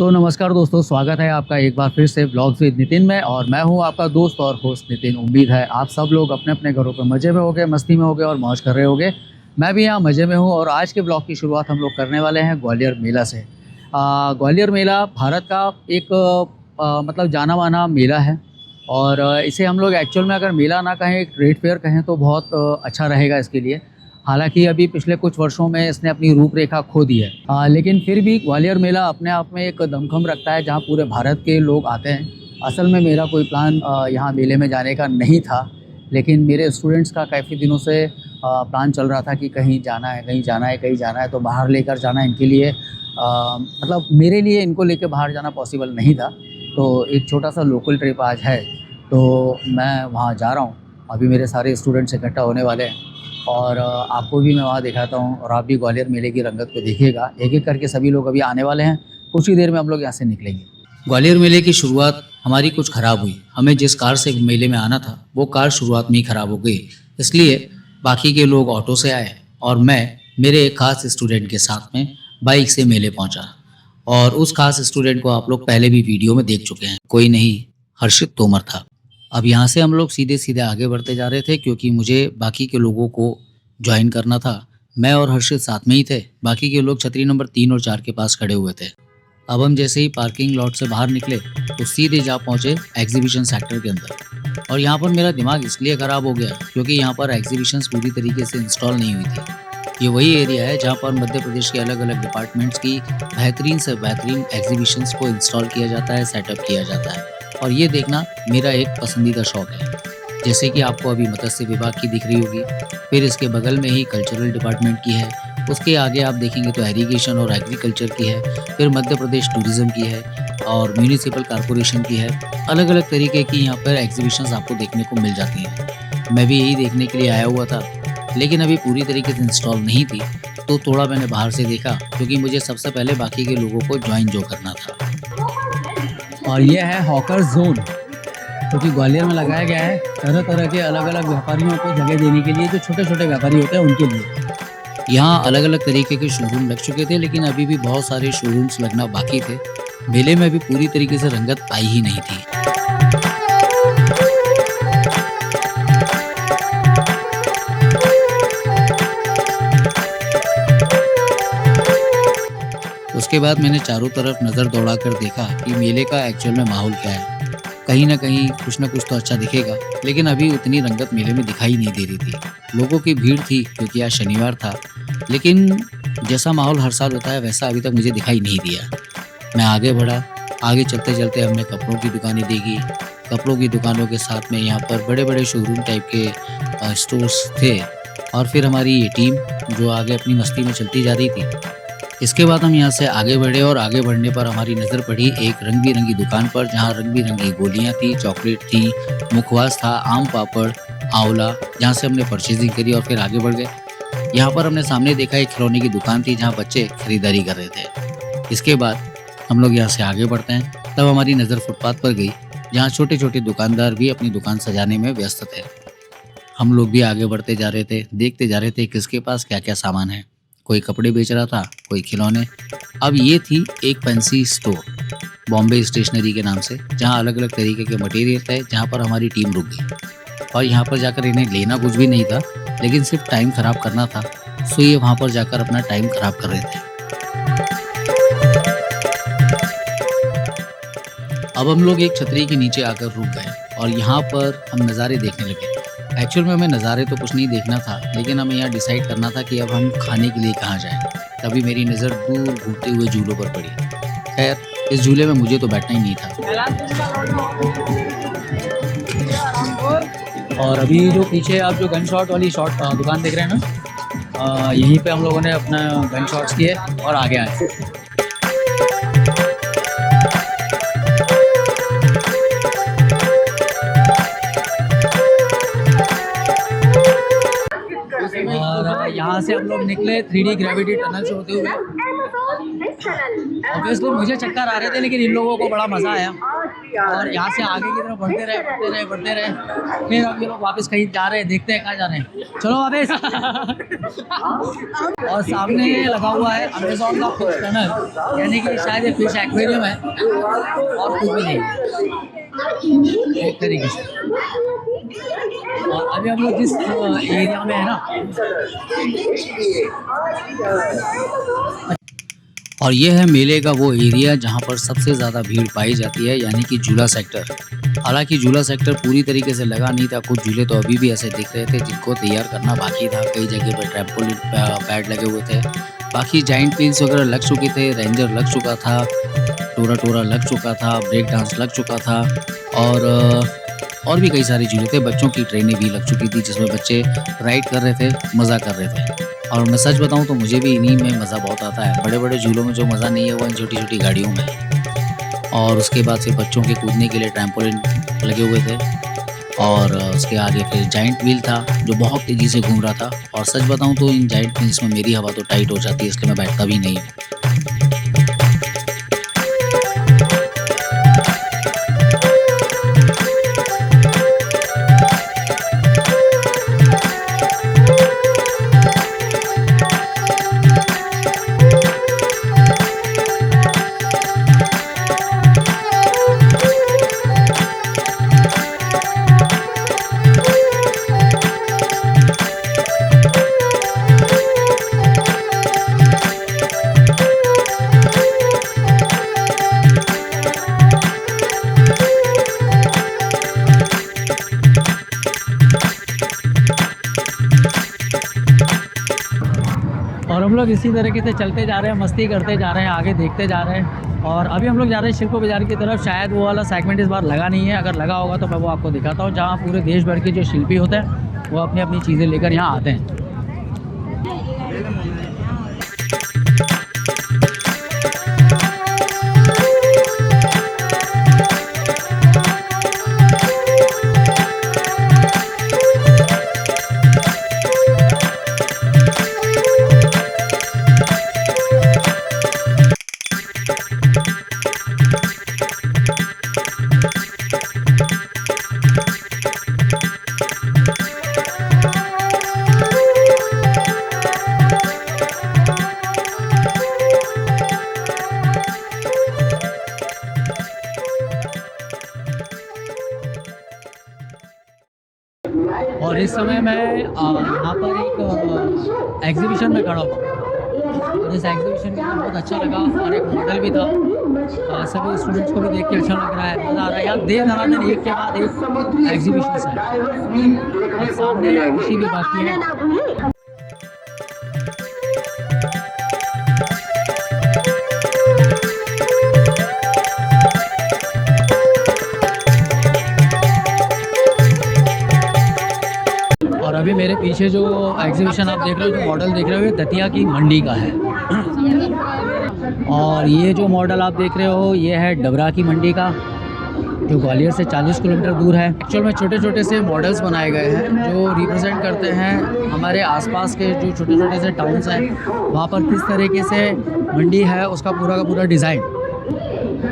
नमस्कार दोस्तों, स्वागत है आपका एक बार फिर से ब्लॉग्स विद नितिन में। और मैं हूं आपका दोस्त और होस्ट नितिन। उम्मीद है आप सब लोग अपने अपने घरों पर मज़े में होगे, मस्ती में होगे और मौज कर रहे होगे। मैं भी यहाँ मज़े में हूं। और आज के ब्लॉग की शुरुआत हम लोग करने वाले हैं ग्वालियर मेला से। ग्वालियर मेला भारत का एक मतलब जाना माना मेला है। और इसे हम लोग एक्चुअल में अगर मेला ना कहें, एक ट्रेड फेयर कहें तो बहुत अच्छा रहेगा इसके लिए। हालांकि अभी पिछले कुछ वर्षों में इसने अपनी रूपरेखा खो दी है, लेकिन फिर भी ग्वालियर मेला अपने आप में एक दमखम रखता है, जहां पूरे भारत के लोग आते हैं। असल में मेरा कोई प्लान यहाँ मेले में जाने का नहीं था, लेकिन मेरे स्टूडेंट्स का काफ़ी दिनों से प्लान चल रहा था कि कहीं जाना है, कहीं जाना है, कहीं जाना है, तो बाहर लेकर जाना इनके लिए मतलब मेरे लिए इनको लेकर बाहर जाना पॉसिबल नहीं था। तो एक छोटा सा लोकल ट्रिप आज है, तो मैं वहाँ जा रहा हूँ। अभी मेरे सारे स्टूडेंट्स इकट्ठा होने वाले हैं और आपको भी मैं वहाँ दिखाता हूँ और आप भी ग्वालियर मेले की रंगत को देखिएगा। एक एक करके सभी लोग अभी आने वाले हैं। कुछ ही देर में हम लोग यहाँ से निकलेंगे। ग्वालियर मेले की शुरुआत हमारी कुछ ख़राब हुई। हमें जिस कार से मेले में आना था वो कार शुरुआत में ही ख़राब हो गई, इसलिए बाकी के लोग ऑटो से आए और मैं मेरे एक खास स्टूडेंट के साथ में बाइक से मेले पहुँचा। और उस खास स्टूडेंट को आप लोग पहले भी वीडियो में देख चुके हैं, कोई नहीं, हर्षित तोमर था। अब यहाँ से हम लोग सीधे सीधे आगे बढ़ते जा रहे थे, क्योंकि मुझे बाकी के लोगों को ज्वाइन करना था। मैं और हर्षित साथ में ही थे, बाकी के लोग छतरी नंबर 3 और 4 के पास खड़े हुए थे। अब हम जैसे ही पार्किंग लॉट से बाहर निकले तो सीधे जा पहुँचे एग्जीबिशन सेक्टर के अंदर। और यहाँ पर मेरा दिमाग इसलिए ख़राब हो गया क्योंकि यहाँ पर एग्जीबिशंस पूरी तरीके से इंस्टॉल नहीं हुई थी। ये वही एरिया है जहाँ पर मध्य प्रदेश के अलग अलग डिपार्टमेंट्स की बेहतरीन से बेहतरीन एग्जीबिशंस को इंस्टॉल किया जाता है, सेटअप किया जाता है। और ये देखना मेरा एक पसंदीदा शौक है। जैसे कि आपको अभी मत्स्य विभाग की दिख रही होगी, फिर इसके बगल में ही कल्चरल डिपार्टमेंट की है, उसके आगे आप देखेंगे तो इरिगेशन और एग्रीकल्चर की है, फिर मध्य प्रदेश टूरिज्म की है और म्यूनिसिपल कॉरपोरेशन की है। अलग अलग तरीके की यहाँ पर एग्जीबिशंस आपको देखने को मिल जाती हैं। मैं भी यही देखने के लिए आया हुआ था, लेकिन अभी पूरी तरीके से इंस्टॉल नहीं थी, तो थोड़ा मैंने बाहर से देखा, क्योंकि मुझे सबसे पहले बाकी के लोगों को ज्वाइन जो करना था। और ये है हॉकर जोन, जो कि ग्वालियर में लगाया गया है तरह तरह के अलग अलग व्यापारियों को जगह देने के लिए, जो छोटे छोटे व्यापारी होते हैं उनके लिए। यहाँ अलग अलग तरीके के शोरूम लग चुके थे, लेकिन अभी भी बहुत सारे शोरूम्स लगना बाकी थे। मेले में अभी पूरी तरीके से रंगत आई ही नहीं थी। उसके बाद मैंने चारों तरफ नज़र दौड़ाकर देखा कि मेले का एक्चुअल में माहौल क्या है। कहीं ना कहीं कुछ ना कुछ तो अच्छा दिखेगा, लेकिन अभी उतनी रंगत मेले में दिखाई नहीं दे रही थी। लोगों की भीड़ थी क्योंकि आज शनिवार था, लेकिन जैसा माहौल हर साल होता है वैसा अभी तक मुझे दिखाई नहीं दिया। मैं आगे बढ़ा। आगे चलते चलते हमने कपड़ों की दुकानें देखी। कपड़ों की दुकानों के साथ में यहाँ पर बड़े बड़े शोरूम टाइप के स्टोर्स थे। और फिर हमारी ये टीम जो आगे अपनी मस्ती में चलती जा रही थी। इसके बाद हम यहाँ से आगे बढ़े और आगे बढ़ने पर हमारी नज़र पड़ी एक रंग बिरंगी दुकान पर, जहाँ रंग बिरंगी गोलियाँ थी, चॉकलेट थी, मुखवास था, आम पापड़, आंवला, जहाँ से हमने परचेजिंग करी और फिर आगे बढ़ गए। यहाँ पर हमने सामने देखा एक खिलौने की दुकान थी, जहाँ बच्चे खरीदारी कर रहे थे। इसके बाद हम लोग यहाँ से आगे बढ़ते हैं, तब हमारी नज़र फुटपाथ पर गई, जहाँ छोटे छोटे दुकानदार भी अपनी दुकान सजाने में व्यस्त थे। हम लोग भी आगे बढ़ते जा रहे थे, देखते जा रहे थे किसके पास क्या क्या सामान है। कोई कपड़े बेच रहा था, कोई खिलौने। अब ये थी एक फैंसी स्टोर बॉम्बे स्टेशनरी के नाम से, जहाँ अलग अलग तरीके के मटेरियल थे, जहाँ पर हमारी टीम रुक गई। और यहाँ पर जाकर इन्हें लेना कुछ भी नहीं था, लेकिन सिर्फ टाइम ख़राब करना था, सो ये वहाँ पर जाकर अपना टाइम ख़राब कर रहे थे। अब हम लोग एक छतरी के नीचे आकर रुक गए और यहाँ पर हम नज़ारे देखने लगे। एक्चुअल में हमें नज़ारे तो कुछ नहीं देखना था, लेकिन हमें यहाँ डिसाइड करना था कि अब हम खाने के लिए कहाँ जाएं। तभी मेरी नज़र दूर घूमते हुए झूलों पर पड़ी। खैर, इस झूले में मुझे तो बैठना ही नहीं था। और अभी जो पीछे आप जो गन शॉट वाली दुकान देख रहे हैं ना, यहीं पे हम लोगों ने अपना गन शॉट्स किए और आगे आए। और यहाँ से हम लोग निकले 3D ग्रेविटी टनल से होते हुए। ऑब्वियसली मुझे चक्कर आ रहे थे, लेकिन इन लोगों को बड़ा मज़ा आया। और यहाँ से आगे की तरफ बढ़ते रहे बढ़ते रहे बढ़ते रहे, फिर अब ये लोग वापस कहीं जा रहे हैं, देखते हैं कहाँ जा रहे हैं, चलो वापस। और सामने लगा हुआ है अमेज़न का फिश टनल, यानी कि शायद ये फिश एक्वेरियम है और कुछ भी नहीं एक तरीके से। और अभी हम लोग जिस एरिया में है ना, और ये है मेले का वो एरिया जहाँ पर सबसे ज़्यादा भीड़ पाई जाती है, यानी कि झूला सेक्टर। हालांकि झूला सेक्टर पूरी तरीके से लगा नहीं था, कुछ झूले तो अभी भी ऐसे दिख रहे थे जिनको तैयार करना बाकी था। कई जगह पर ट्रैम्पोलिन पैड लगे हुए थे, बाकी जाइंट व्हील्स वगैरह लग चुके थे, रेंजर लग चुका था, टोरा टोरा लग चुका था, ब्रेक डांस लग चुका था, और भी कई सारे झूले थे। बच्चों की ट्रेनें भी लग चुकी थी जिसमें बच्चे राइड कर रहे थे, मज़ा कर रहे थे। और मैं सच बताऊं तो मुझे भी इन्हीं में मज़ा बहुत आता है। बड़े बड़े झूलों में जो मज़ा नहीं है वो इन छोटी छोटी गाड़ियों में। और उसके बाद फिर बच्चों के कूदने के लिए ट्रैम्पोलिन लगे हुए थे, और उसके आगे फिर जाइंट व्हील था जो बहुत तेज़ी से घूम रहा था। और सच बताऊं तो इन जाइंट व्हील्स में मेरी हवा तो टाइट हो जाती है, इसलिए मैं बैठता भी नहीं। और हम लोग इसी तरीके से चलते जा रहे हैं, मस्ती करते जा रहे हैं, आगे देखते जा रहे हैं। और अभी हम लोग जा रहे हैं शिल्प बाज़ार की तरफ। शायद वो वाला सेगमेंट इस बार लगा नहीं है, अगर लगा होगा तो मैं वो आपको दिखाता हूँ, जहाँ पूरे देश भर के जो शिल्पी होते हैं वो अपनी अपनी चीज़ें लेकर यहाँ आते हैं। और इस समय मैं यहाँ पर एक एग्जीबिशन में खड़ा हूँ, और इस एग्जीबिशन के अंदर बहुत अच्छा लगा, और एक मॉडल भी था। सभी स्टूडेंट्स को भी देख के अच्छा लग रहा है, मज़ा आ रहा है। यहाँ देर धनाधन एक के बाद एक एग्जीबिशन है, सामने खुशी भी बाकी है। और अभी मेरे पीछे जो एग्जीबिशन आप देख रहे हो, जो मॉडल देख रहे हो, ये दतिया की मंडी का है। और ये जो मॉडल आप देख रहे हो ये है डबरा की मंडी का, जो ग्वालियर से 40 किलोमीटर दूर है। एक्चुअल में छोटे छोटे से मॉडल्स बनाए गए हैं जो रिप्रेजेंट करते हैं हमारे आसपास के जो छोटे छोटे से टाउन्स हैं, वहाँ पर किस तरीके से मंडी है उसका पूरा का पूरा डिज़ाइन।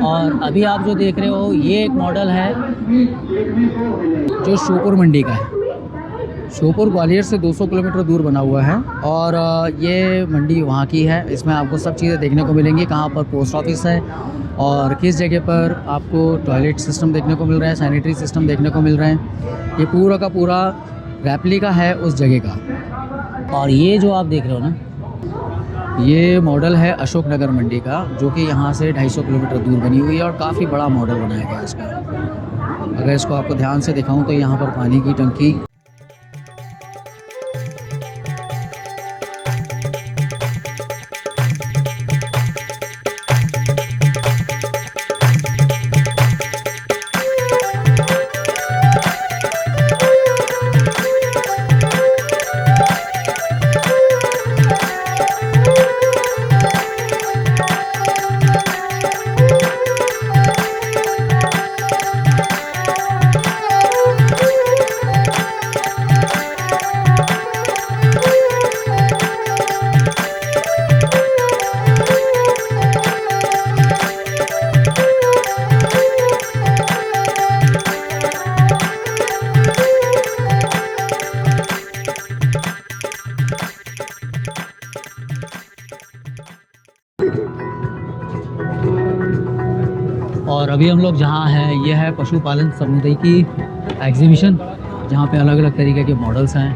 और अभी आप जो देख रहे हो ये एक मॉडल है जो श्योपुर मंडी का है। श्योपुर ग्वालियर से 200 किलोमीटर दूर बना हुआ है, और ये मंडी वहाँ की है। इसमें आपको सब चीज़ें देखने को मिलेंगी, कहाँ पर पोस्ट ऑफिस है और किस जगह पर आपको टॉयलेट सिस्टम देखने को मिल रहा है, सैनिटरी सिस्टम देखने को मिल रहे हैं। ये पूरा का पूरा रेप्लिका है उस जगह का। और ये जो आप देख रहे हो ना, ये मॉडल है अशोक नगर मंडी का, जो कि यहाँ से 250 किलोमीटर दूर बनी हुई है, और काफ़ी बड़ा मॉडल बनाया गया इसका। अगर इसको आपको ध्यान से दिखाऊं तो यहाँ पर पानी की टंकी, अभी हम लोग जहाँ हैं ये है पशुपालन समुदाय की एग्जीबिशन, जहाँ पे अलग अलग तरीके के मॉडल्स हैं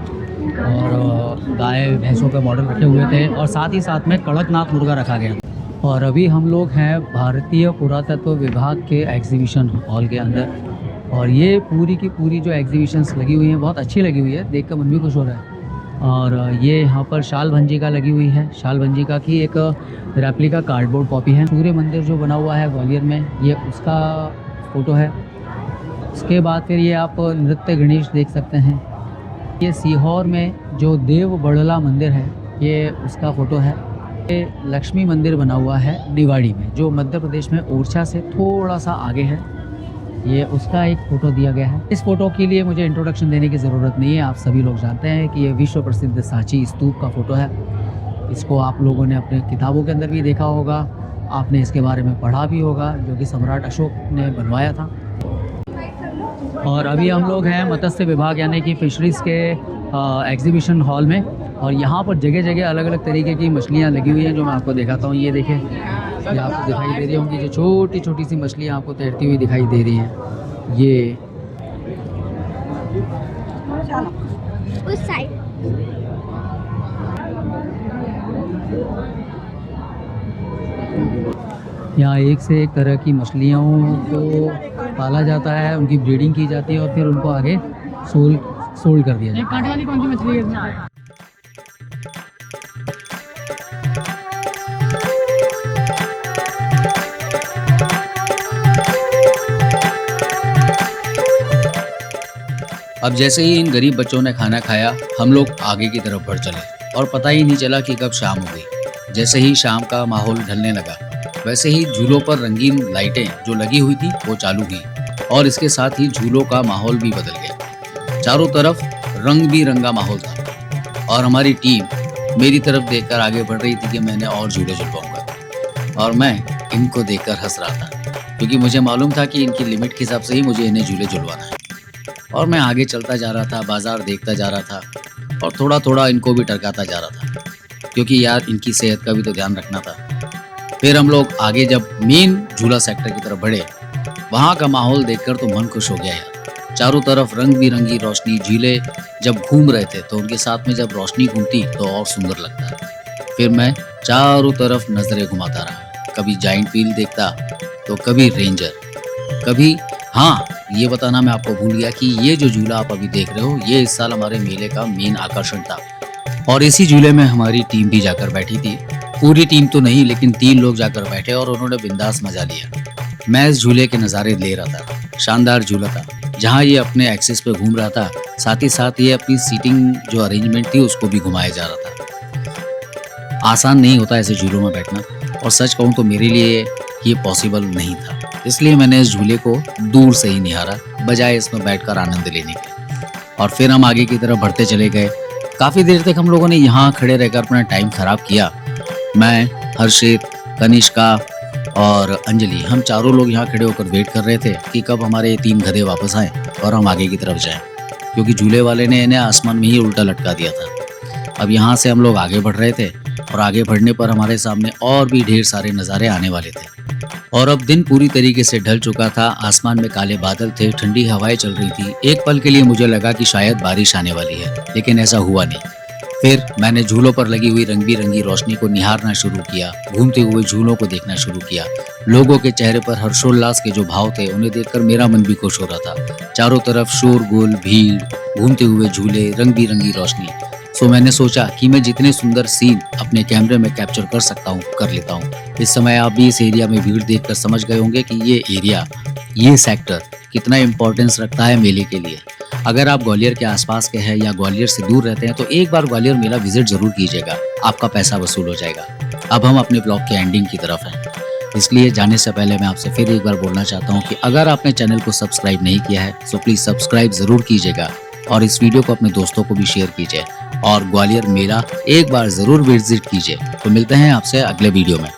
और गाय भैंसों के मॉडल रखे हुए थे और साथ ही साथ में कड़कनाथ मुर्गा रखा गया। और अभी हम लोग हैं भारतीय पुरातत्व विभाग के एग्जीबिशन हॉल के अंदर, और ये पूरी की पूरी जो एग्जीबिशंस लगी हुई हैं बहुत अच्छी लगी हुई है, देख कर मन भी खुश हो रहा है। और ये यहाँ पर शाल भंजिका लगी हुई है, शाल भंजिका की एक रेप्लिका कार्डबोर्ड कॉपी है। सूर्य मंदिर जो बना हुआ है ग्वालियर में, ये उसका फ़ोटो है। उसके बाद फिर ये आप नृत्य गणेश देख सकते हैं। ये सीहोर में जो देव बड़ला मंदिर है, ये उसका फ़ोटो है। ये लक्ष्मी मंदिर बना हुआ है निवाड़ी में, जो मध्य प्रदेश में ओरछा से थोड़ा सा आगे है, ये उसका एक फ़ोटो दिया गया है। इस फ़ोटो के लिए मुझे इंट्रोडक्शन देने की ज़रूरत नहीं है, आप सभी लोग जानते हैं कि ये विश्व प्रसिद्ध सांची स्तूप का फ़ोटो है। इसको आप लोगों ने अपने किताबों के अंदर भी देखा होगा, आपने इसके बारे में पढ़ा भी होगा, जो कि सम्राट अशोक ने बनवाया था। और अभी हम लोग हैं मत्स्य विभाग यानी कि फिशरीज़ के एग्जीबिशन हॉल में, और यहाँ पर जगह जगह अलग अलग तरीके की मछलियाँ लगी हुई हैं जो मैं आपको दिखाता हूँ। ये देखें, ये आपको दिखाई दे रही होंगी, जो छोटी छोटी सी मछलियाँ आपको तैरती हुई दिखाई दे रही हैं। ये उस साइड यहाँ एक से एक तरह की मछलियों को पाला जाता है, उनकी ब्रीडिंग की जाती है और फिर उनको आगे सोल्ड कर दिया जाता है। कांटे वाली कौन सी मछली है? अब जैसे ही इन गरीब बच्चों ने खाना खाया, हम लोग आगे की तरफ बढ़ चले और पता ही नहीं चला कि कब शाम हो गई। जैसे ही शाम का माहौल ढलने लगा, वैसे ही झूलों पर रंगीन लाइटें जो लगी हुई थी वो चालू हुई और इसके साथ ही झूलों का माहौल भी बदल गया। चारों तरफ रंग बिरंगा माहौल था और हमारी टीम मेरी तरफ देखकर आगे बढ़ रही थी कि मैंने और झूले झुलवाऊंगा, और मैं इनको देखकर हंस रहा था क्योंकि मुझे मालूम था कि इनकी लिमिट के हिसाब से ही मुझे इन्हें झूले झुलवाना है। और मैं आगे चलता जा रहा था, बाजार देखता जा रहा था और थोड़ा थोड़ा इनको भी टरकाता जा रहा था क्योंकि यार इनकी सेहत का भी तो ध्यान रखना था। फिर हम लोग आगे जब मेन झूला सेक्टर की तरफ बढ़े, वहाँ का माहौल देखकर तो मन खुश हो गया यार। चारों तरफ रंग बिरंगी रोशनी, झीले जब घूम रहे थे तो उनके साथ में जब रोशनी घूमती तो और सुंदर लगता। फिर मैं चारों तरफ नजरें घुमाता रहा, कभी जाइंट व्हील देखता तो कभी रेंजर, कभी हाँ ये बताना मैं आपको भूल गया कि ये जो झूला आप अभी देख रहे हो, ये इस साल हमारे मेले का मेन आकर्षण था और इसी झूले में हमारी टीम भी जाकर बैठी थी। पूरी टीम तो नहीं, लेकिन 3 लोग जाकर बैठे और उन्होंने बिंदास मजा लिया। मैं इस झूले के नज़ारे ले रहा था। शानदार झूला था, जहाँ ये अपने एक्सिस पे घूम रहा था, साथ ही साथ ये अपनी सीटिंग जो अरेंजमेंट थी उसको भी घुमाया जा रहा था। आसान नहीं होता ऐसे झूलों में बैठना, और सच कहूँ तो मेरे लिए ये पॉसिबल नहीं था, इसलिए मैंने इस झूले को दूर से ही निहारा बजाय इसमें बैठकर आनंद लेने के। और फिर हम आगे की तरफ बढ़ते चले गए। काफ़ी देर तक हम लोगों ने यहाँ खड़े रहकर अपना टाइम खराब किया। मैं, हर्षित, कनिष्का और अंजलि, हम चारों लोग यहाँ खड़े होकर वेट कर रहे थे कि कब हमारे 3 गधे वापस आएँ और हम आगे की तरफ जाएं, क्योंकि झूले वाले ने इन्हें आसमान में ही उल्टा लटका दिया था। अब यहाँ से हम लोग आगे बढ़ रहे थे और आगे बढ़ने पर हमारे सामने और भी ढेर सारे नज़ारे आने वाले थे। और अब दिन पूरी तरीके से ढल चुका था, आसमान में काले बादल थे, ठंडी हवाएं चल रही थी। एक पल के लिए मुझे लगा कि शायद बारिश आने वाली है, लेकिन ऐसा हुआ नहीं। फिर मैंने झूलों पर लगी हुई रंग बिरंगी रोशनी को निहारना शुरू किया, घूमते हुए झूलों को देखना शुरू किया। लोगों के चेहरे पर हर्षोल्लास के जो भाव थे, उन्हें देखकर मेरा मन भी खुश हो रहा था। चारों तरफ शोरगुल, भीड़, घूमते हुए झूले, रंग बिरंगी रोशनी। तो मैंने सोचा कि मैं जितने सुंदर सीन अपने कैमरे में कैप्चर कर सकता हूँ कर लेता हूँ। इस समय आप भी इस एरिया में भीड़ देखकर समझ गए होंगे कि ये एरिया, ये सेक्टर कितना इम्पोर्टेंस रखता है मेले के लिए। अगर आप ग्वालियर के आसपास के हैं या ग्वालियर से दूर रहते हैं तो एक बार ग्वालियर मेला विजिट जरूर कीजिएगा, आपका पैसा वसूल हो जाएगा। अब हम अपने ब्लॉग के एंडिंग की तरफ हैं, इसलिए जाने से पहले मैं आपसे फिर एक बार बोलना चाहता हूँ कि अगर आपने चैनल को सब्सक्राइब नहीं किया है तो प्लीज़ सब्सक्राइब ज़रूर कीजिएगा और इस वीडियो को अपने दोस्तों को भी शेयर कीजिए और ग्वालियर मेला एक बार ज़रूर विजिट कीजिए। तो मिलते हैं आपसे अगले वीडियो में।